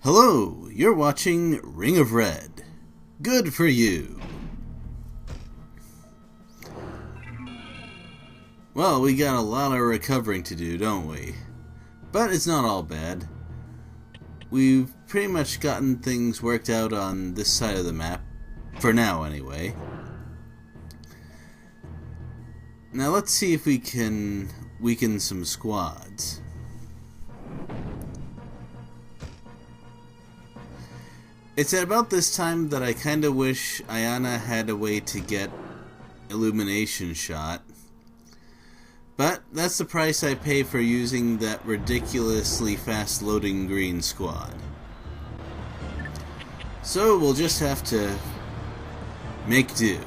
Hello, you're watching Ring of Red. Good for you. Well, we got a lot of recovering to do, don't we? But it's not all bad. We've pretty much gotten things worked out on this side of the map, for now anyway. Now let's see if we can weaken some squads. It's at about this time that I kinda wish Ayana had a way to get illumination shot. But that's the price I pay for using that ridiculously fast loading green squad. So we'll just have to make do.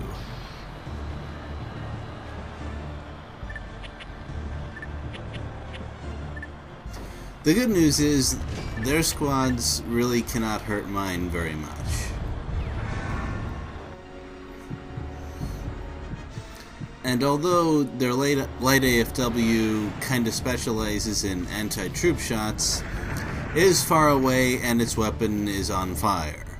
The good news is their squads really cannot hurt mine very much. And although their light AFW kinda specializes in anti-troop shots, it is far away and its weapon is on fire.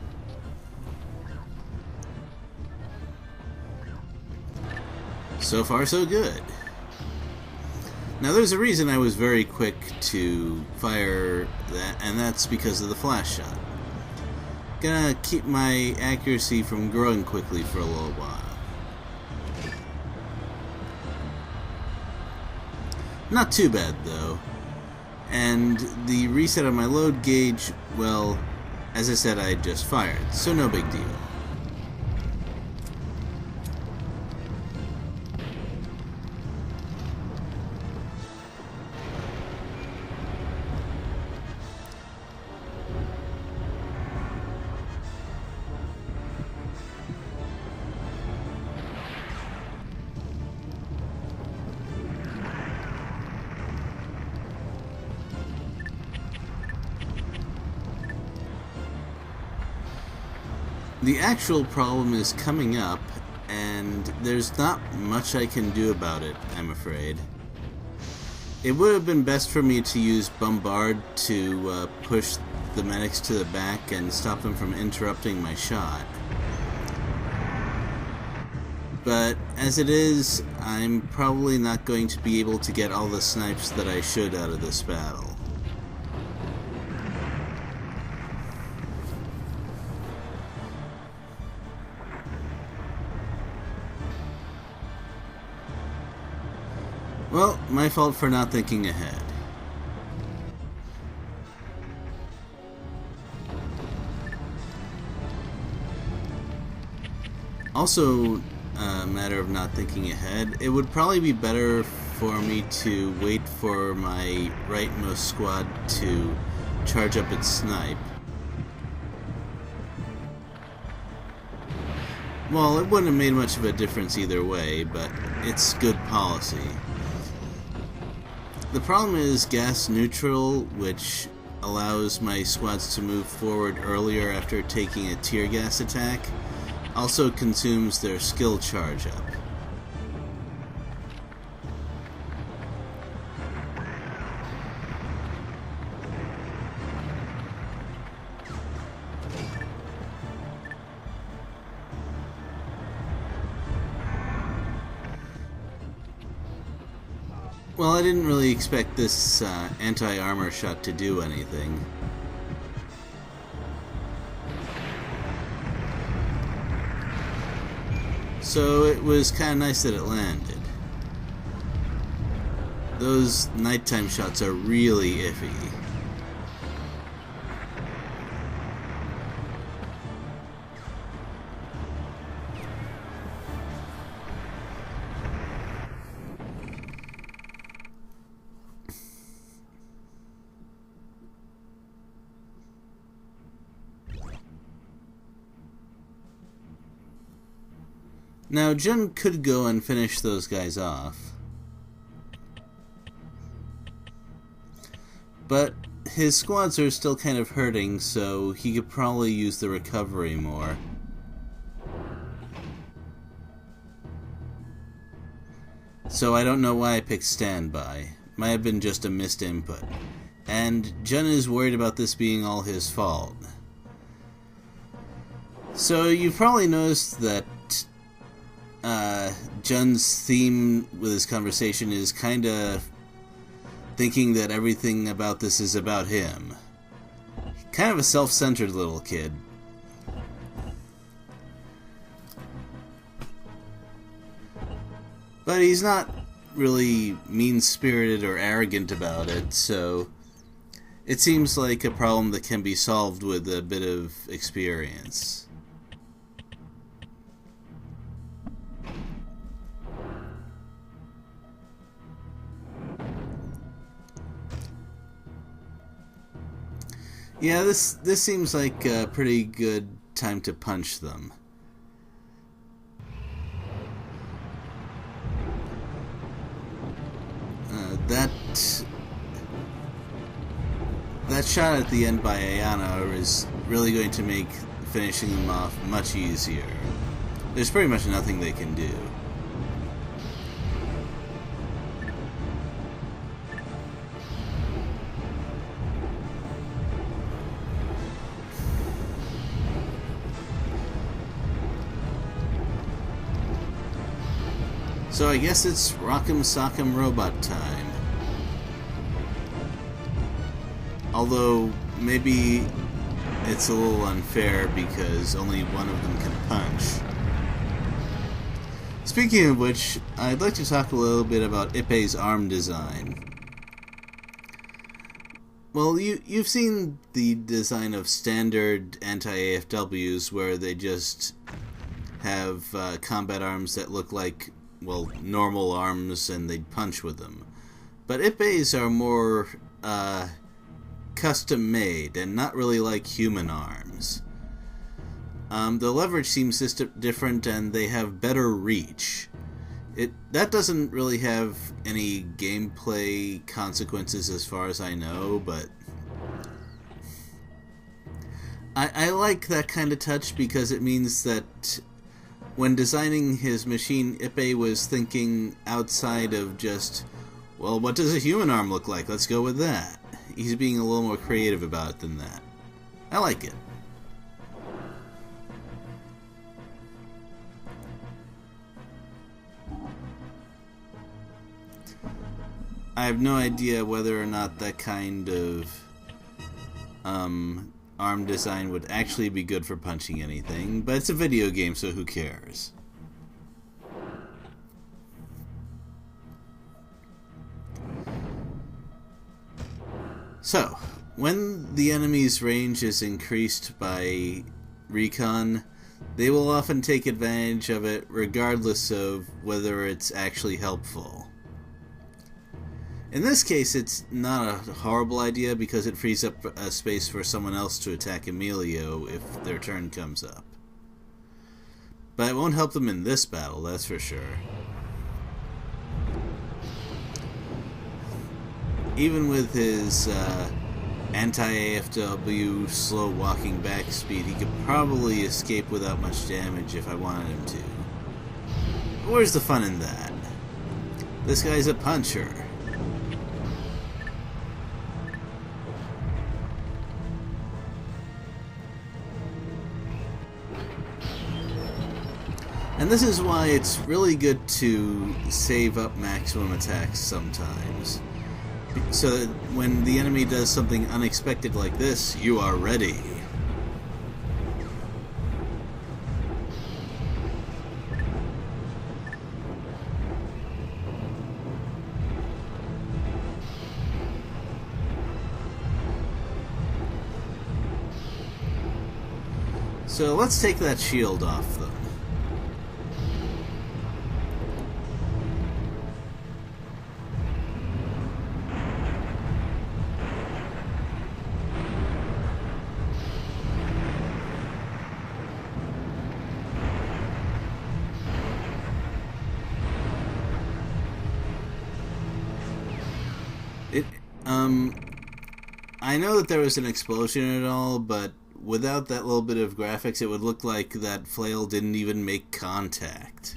So far so good. Now there's a reason I was very quick to fire that, and that's because of the flash shot. Gonna keep my accuracy from growing quickly for a little while. Not too bad though. And the reset of my load gauge, well, as I said, I just fired, so no big deal. The actual problem is coming up, and there's not much I can do about it, I'm afraid. It would have been best for me to use Bombard to push the medics to the back and stop them from interrupting my shot. But as it is, I'm probably not going to be able to get all the snipes that I should out of this battle. Well, my fault for not thinking ahead. Also, a matter of not thinking ahead, it would probably be better for me to wait for my rightmost squad to charge up its snipe. Well, it wouldn't have made much of a difference either way, but it's good policy. The problem is gas neutral, which allows my squads to move forward earlier after taking a tear gas attack, also consumes their skill charge up. Well, I didn't really expect this anti-armor shot to do anything. So it was kind of nice that it landed. Those nighttime shots are really iffy. Now, Jim could go and finish those guys off. But his squads are still kind of hurting, so he could probably use the recovery more. So I don't know why I picked standby. Might have been just a missed input. and Jun is worried about this being all his fault. So you've probably noticed that Jun's theme with his conversation is kinda thinking that everything about this is about him. Kind of a self-centered little kid. But he's not really mean-spirited or arrogant about it, so it seems like a problem that can be solved with a bit of experience. Yeah, this seems like a pretty good time to punch them. That shot at the end by Ayana is really going to make finishing them off much easier. There's pretty much nothing they can do. So I guess it's Rock'em Sock'em Robot time. Although, maybe it's a little unfair because only one of them can punch. Speaking of which, I'd like to talk a little bit about Ippei's arm design. Well, you've seen the design of standard anti-AFWs where they just have combat arms that look like, well, normal arms and they'd punch with them. But Ippei's are more custom made and not really like human arms. The leverage seems different and they have better reach. That doesn't really have any gameplay consequences as far as I know, but I like that kind of touch because it means that when designing his machine, Ippei was thinking outside of just, well, what does a human arm look like? Let's go with that. He's being a little more creative about it than that. I like it. I have no idea whether or not that kind of arm design would actually be good for punching anything, but it's a video game, so who cares? So, when the enemy's range is increased by recon, they will often take advantage of it regardless of whether it's actually helpful. In this case, it's not a horrible idea because it frees up a space for someone else to attack Emilio if their turn comes up. But it won't help them in this battle, that's for sure. Even with his anti-AFW slow walking back speed, he could probably escape without much damage if I wanted him to. But where's the fun in that? This guy's a puncher. And this is why it's really good to save up maximum attacks sometimes. So that when the enemy does something unexpected like this, you are ready. So let's take that shield off them. I know that there was an explosion and all, but without that little bit of graphics, it would look like that flail didn't even make contact.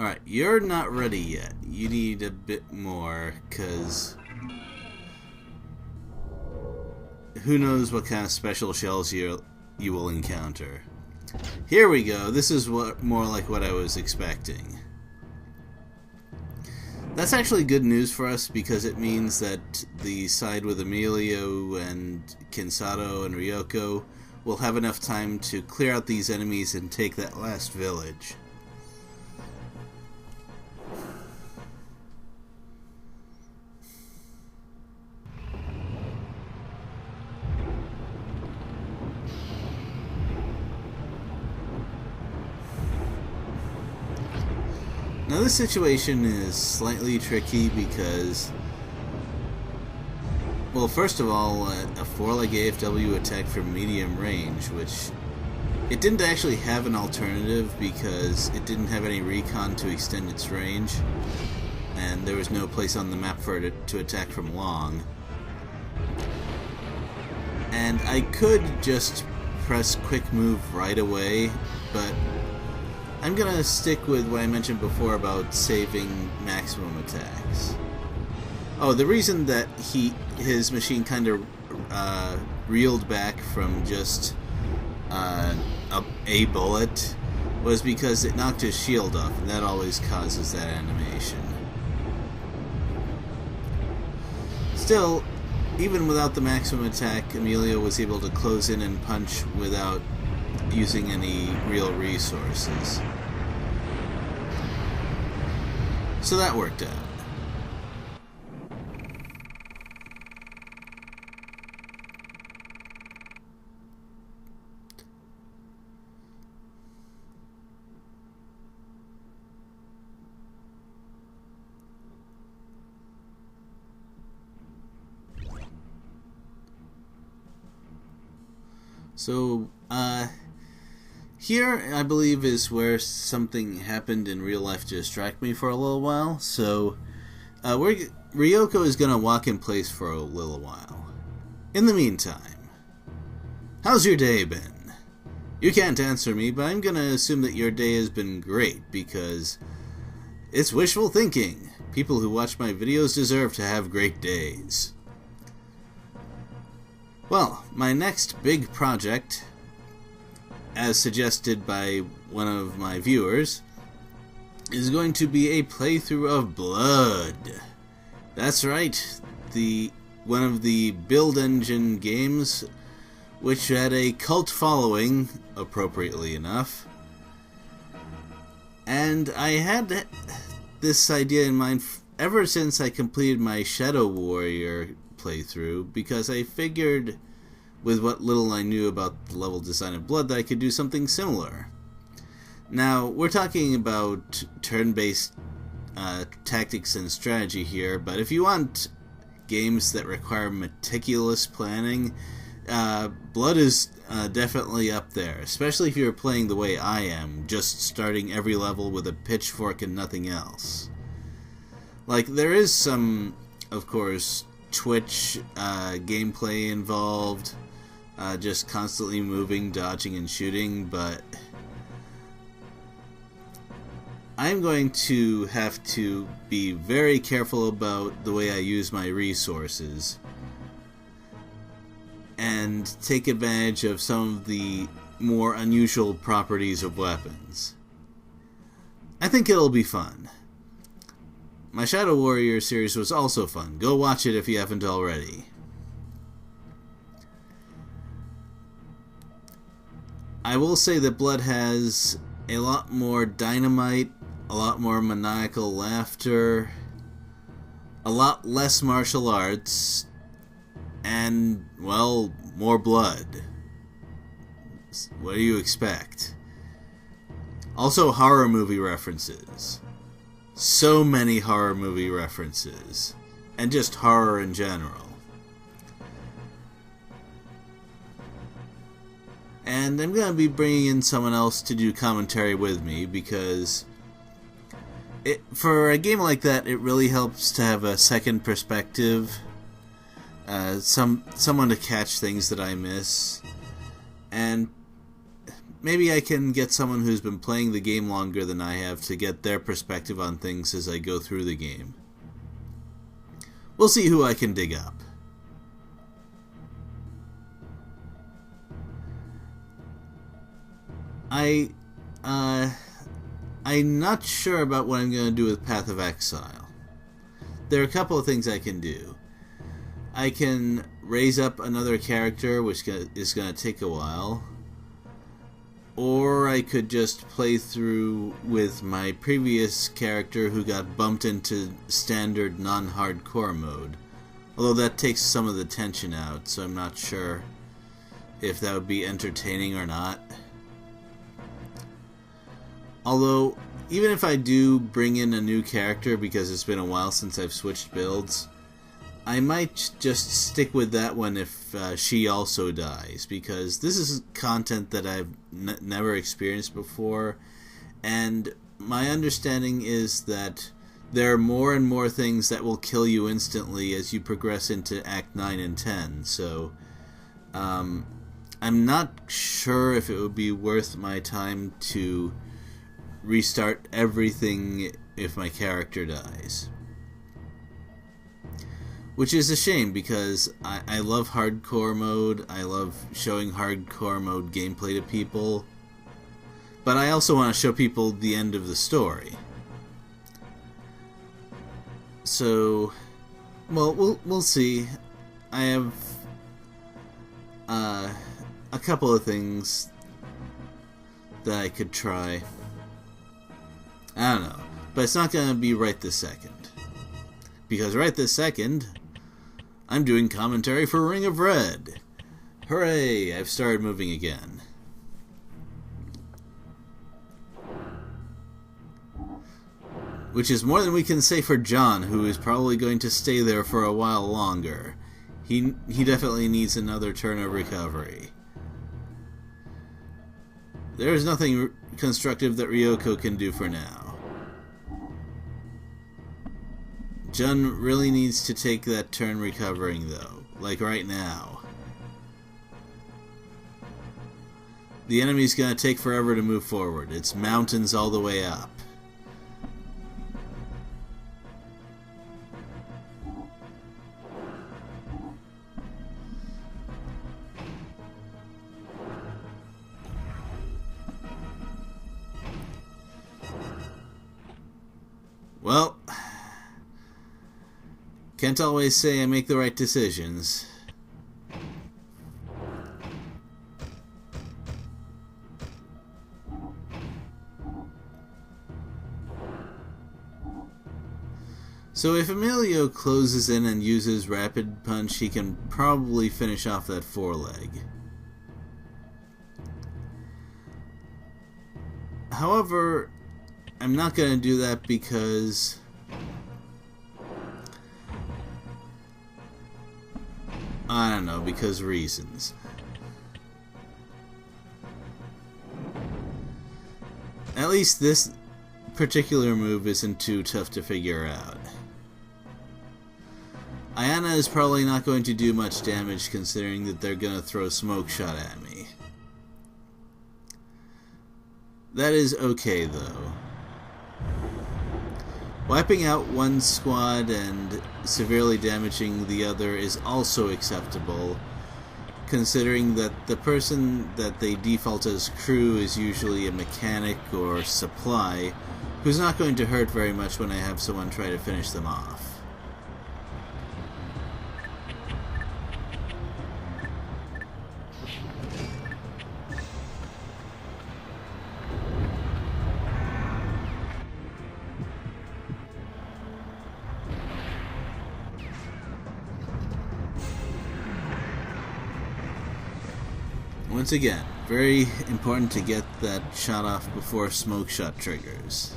Alright, you're not ready yet. You need a bit more, because who knows what kind of special shells you will encounter. Here we go. This is more like what I was expecting. That's actually good news for us, because it means that the side with Emilio and Kinsato and Ryoko will have enough time to clear out these enemies and take that last village. Now this situation is slightly tricky because, well, first of all, a 4-leg AFW attack from medium range, which it didn't actually have an alternative because it didn't have any recon to extend its range, and there was no place on the map for it to attack from long. And I could just press quick move right away, but I'm gonna stick with what I mentioned before about saving maximum attacks. Oh, the reason that his machine kind of reeled back from just a bullet was because it knocked his shield off, and that always causes that animation. Still, even without the maximum attack, Emilio was able to close in and punch without using any real resources. So that worked out. So, here, I believe, is where something happened in real life to distract me for a little while. So, Ryoko is going to walk in place for a little while. In the meantime, how's your day been? You can't answer me, but I'm going to assume that your day has been great, because it's wishful thinking. People who watch my videos deserve to have great days. Well, my next big project, as suggested by one of my viewers, is going to be a playthrough of Blood. That's right, one of the build engine games which had a cult following, appropriately enough. And I had this idea in mind ever since I completed my Shadow Warrior playthrough, because I figured, with what little I knew about the level design of Blood, that I could do something similar. Now, we're talking about turn-based tactics and strategy here, but if you want games that require meticulous planning, Blood is definitely up there, especially if you're playing the way I am, just starting every level with a pitchfork and nothing else. Like, there is some, of course, Twitch gameplay involved, just constantly moving, dodging, and shooting, but I'm going to have to be very careful about the way I use my resources and take advantage of some of the more unusual properties of weapons. I think it'll be fun. My Shadow Warrior series was also fun. Go watch it if you haven't already. I will say that Blood has a lot more dynamite, a lot more maniacal laughter, a lot less martial arts, and, well, more blood. What do you expect? Also horror movie references. So many horror movie references. And just horror in general. And I'm going to be bringing in someone else to do commentary with me, because for a game like that, it really helps to have a second perspective. Someone to catch things that I miss. And maybe I can get someone who's been playing the game longer than I have to get their perspective on things as I go through the game. We'll see who I can dig up. I'm not sure about what I'm going to do with Path of Exile. There are a couple of things I can do. I can raise up another character, which is going to take a while. Or I could just play through with my previous character who got bumped into standard non-hardcore mode. Although that takes some of the tension out, so I'm not sure if that would be entertaining or not. Although, even if I do bring in a new character because it's been a while since I've switched builds, I might just stick with that one if she also dies, because this is content that I've never experienced before, and my understanding is that there are more and more things that will kill you instantly as you progress into Act 9 and 10, so I'm not sure if it would be worth my time to restart everything if my character dies. Which is a shame, because I love hardcore mode, I love showing hardcore mode gameplay to people, but I also want to show people the end of the story. So, well, we'll see. I have a couple of things that I could try. I don't know, but it's not going to be right this second. Because right this second, I'm doing commentary for Ring of Red. Hooray, I've started moving again. Which is more than we can say for John, who is probably going to stay there for a while longer. He definitely needs another turn of recovery. There is nothing constructive that Ryoko can do for now. Jun really needs to take that turn recovering, though. Like right now. The enemy's gonna take forever to move forward. It's mountains all the way up. Well, can't always say I make the right decisions. So if Emilio closes in and uses Rapid Punch, he can probably finish off that foreleg. However, I'm not going to do that because I don't know, because reasons. At least this particular move isn't too tough to figure out. Ayana is probably not going to do much damage considering that they're going to throw Smoke Shot at me. That is okay though. Wiping out one squad and severely damaging the other is also acceptable, considering that the person that they default as crew is usually a mechanic or supply, who's not going to hurt very much when I have someone try to finish them off. Once again, very important to get that shot off before Smoke Shot triggers.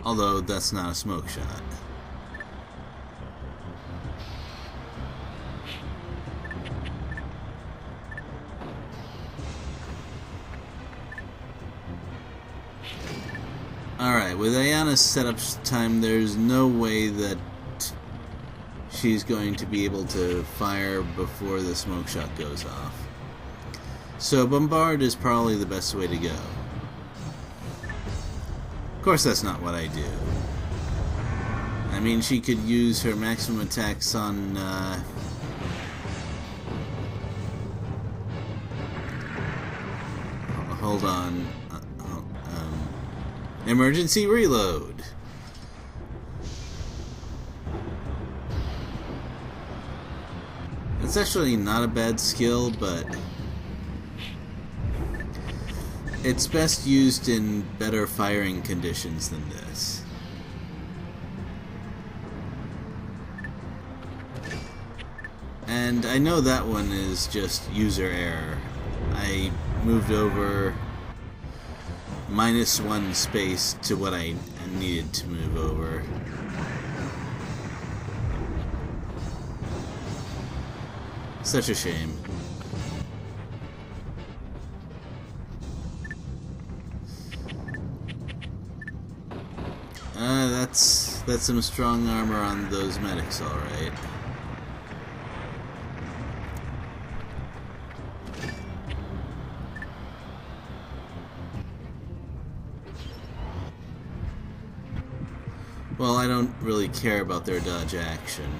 Although, that's not a Smoke Shot. Alright, with Ayana's setup time, there's no way that she's going to be able to fire before the smoke shot goes off. So bombard is probably the best way to go. Of course, that's not what I do. I mean, she could use her maximum attacks on hold on. Emergency reload. It's actually not a bad skill, but it's best used in better firing conditions than this. And I know that one is just user error. I moved over -1 space to what I needed to move over. Such a shame. That's some strong armor on those medics, all right. Well, I don't really care about their dodge action.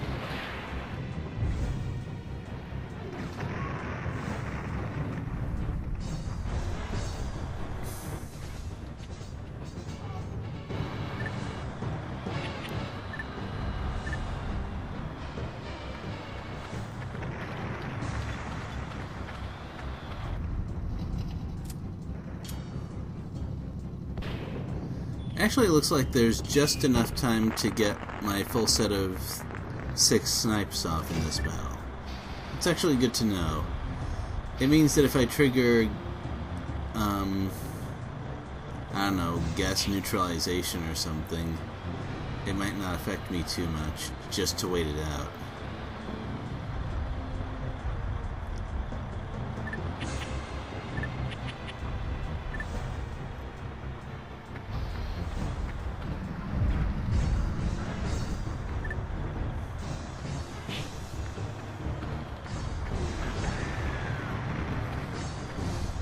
Actually, it looks like there's just enough time to get my full set of 6 snipes off in this battle. It's actually good to know. It means that if I trigger, I don't know, gas neutralization or something, it might not affect me too much, just to wait it out.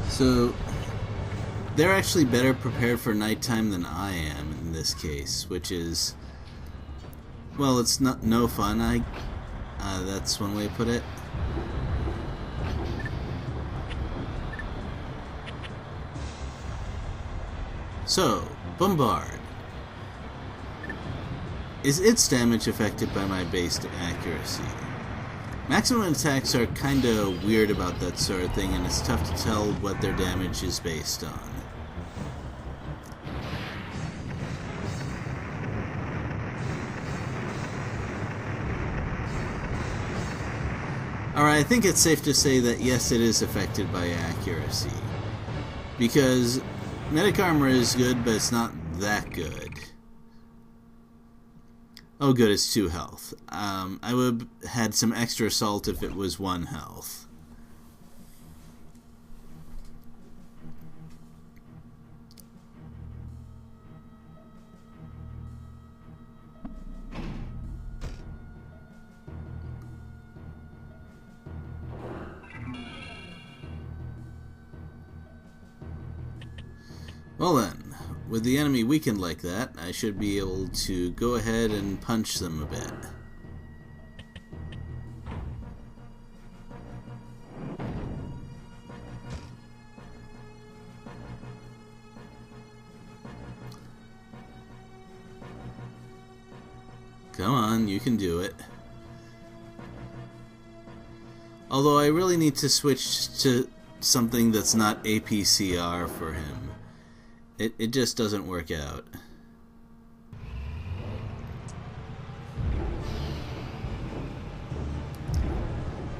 So, they're actually better prepared for nighttime than I am in this case, which is, well, it's not no fun. That's one way to put it. So, bombard. Is its damage affected by my base accuracy? Maximum attacks are kinda weird about that sort of thing, and it's tough to tell what their damage is based on. Alright, I think it's safe to say that yes, it is affected by accuracy. Because medic armor is good, but it's not that good. Oh good, it's 2 health. I would have had some extra salt if it was 1 health. Well then. With the enemy weakened like that, I should be able to go ahead and punch them a bit. Come on, you can do it. Although I really need to switch to something that's not APCR for him. It just doesn't work out.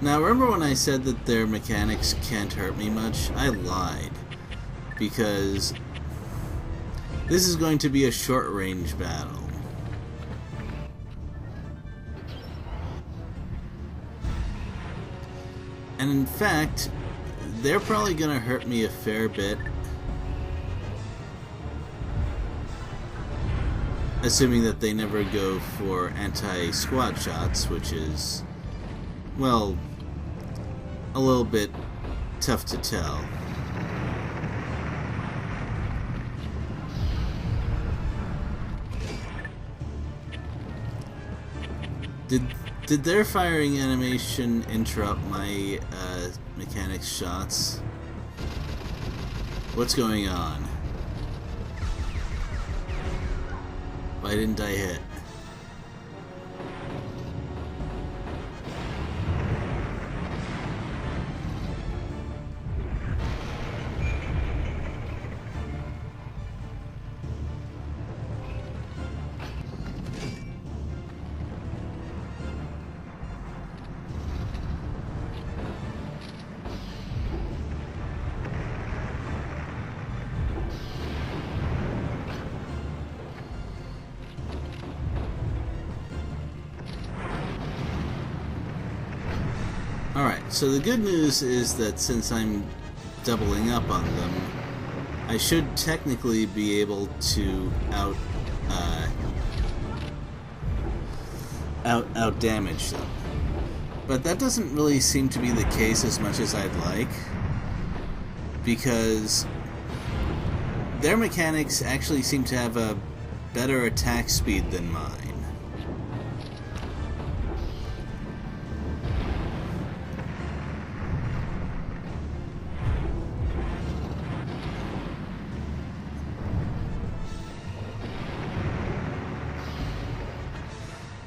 Now, remember when I said that their mechanics can't hurt me much? I lied. Because this is going to be a short-range battle. And in fact, they're probably going to hurt me a fair bit. assuming that they never go for anti-squad shots, which is, well, a little bit tough to tell. Did their firing animation interrupt my mechanics shots? What's going on? Why didn't I hit? Alright, so the good news is that since I'm doubling up on them, I should technically be able to out damage them. But that doesn't really seem to be the case as much as I'd like, because their mechanics actually seem to have a better attack speed than mine.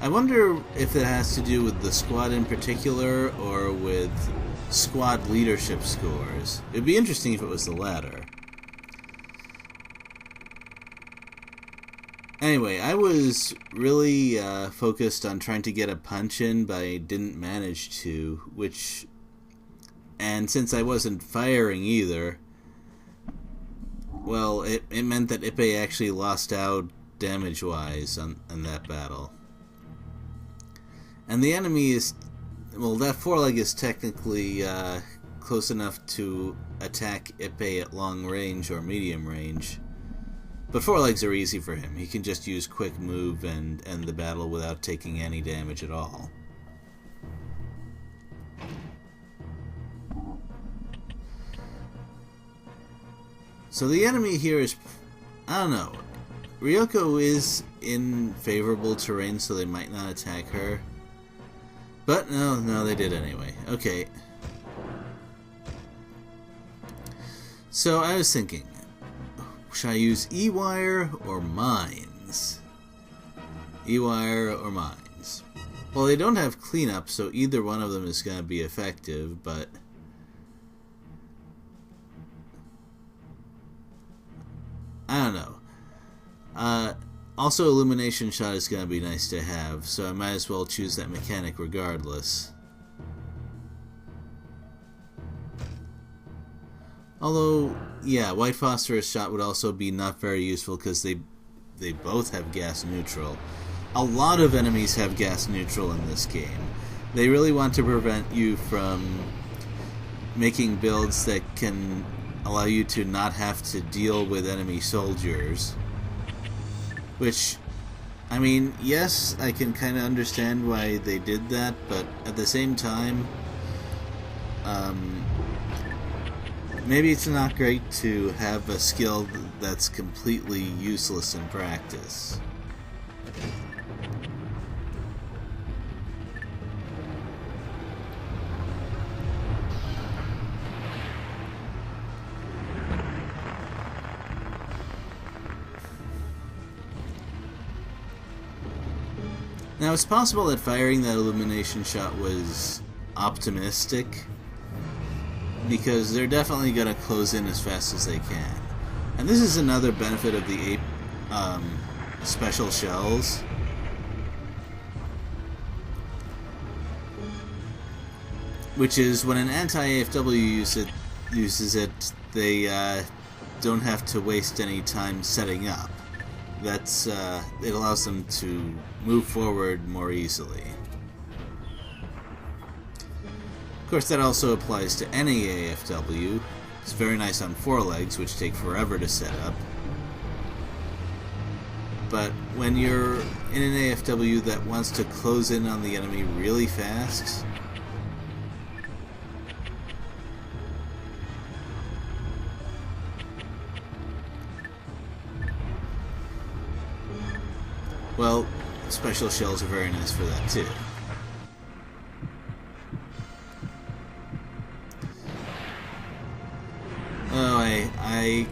I wonder if it has to do with the squad in particular, or with squad leadership scores. It'd be interesting if it was the latter. Anyway, I was really focused on trying to get a punch in, but I didn't manage to, and since I wasn't firing either, well, it meant that Ippei actually lost out damage-wise on that battle. And the enemy is, well, that foreleg is technically close enough to attack Ippei at long range or medium range. But forelegs are easy for him. He can just use quick move and end the battle without taking any damage at all. So the enemy here is, I don't know, Ryoko is in favorable terrain, so they might not attack her. But no, they did anyway. Okay. So I was thinking, should I use E-Wire or Mines? E-Wire or Mines? Well, they don't have cleanup, so either one of them is going to be effective, but I don't know. Also, Illumination Shot is going to be nice to have, so I might as well choose that mechanic regardless. Although, yeah, White Phosphorus Shot would also be not very useful because they both have gas neutral. A lot of enemies have gas neutral in this game. They really want to prevent you from making builds that can allow you to not have to deal with enemy soldiers. Which, I mean, yes, I can kind of understand why they did that, but at the same time, maybe it's not great to have a skill that's completely useless in practice. Now, it's possible that firing that Illumination Shot was optimistic, because they're definitely going to close in as fast as they can. And this is another benefit of the special shells. Which is, when an anti-AFW uses it, they don't have to waste any time setting up. It allows them to move forward more easily. Of course, that also applies to any AFW. It's very nice on forelegs, which take forever to set up. but when you're in an AFW that wants to close in on the enemy really fast, well, special shells are very nice for that too. Oh, I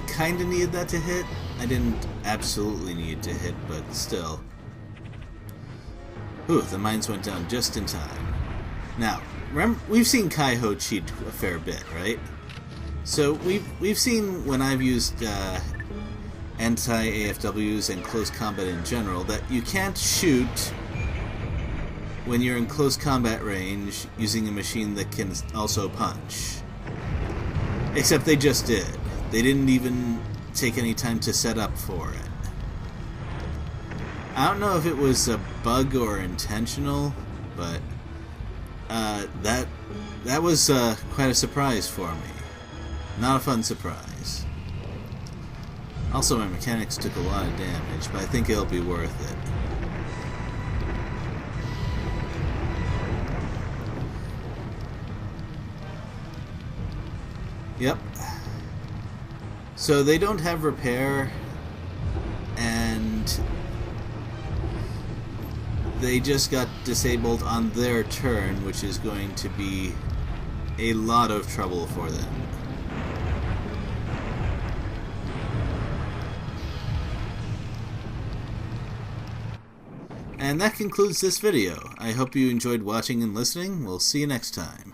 kind of needed that to hit. I didn't absolutely need to hit, but still. Ooh, the mines went down just in time. Now, remember, we've seen Kaiho cheat a fair bit, right? So we've seen when I've used anti-AFWs and close combat in general that you can't shoot when you're in close combat range using a machine that can also punch. Except they just did. They didn't even take any time to set up for it. I don't know if it was a bug or intentional, but that was quite a surprise for me. Not a fun surprise. Also, my mechanics took a lot of damage, but I think it'll be worth it. Yep. So they don't have repair, and they just got disabled on their turn, which is going to be a lot of trouble for them. And that concludes this video. I hope you enjoyed watching and listening. We'll see you next time.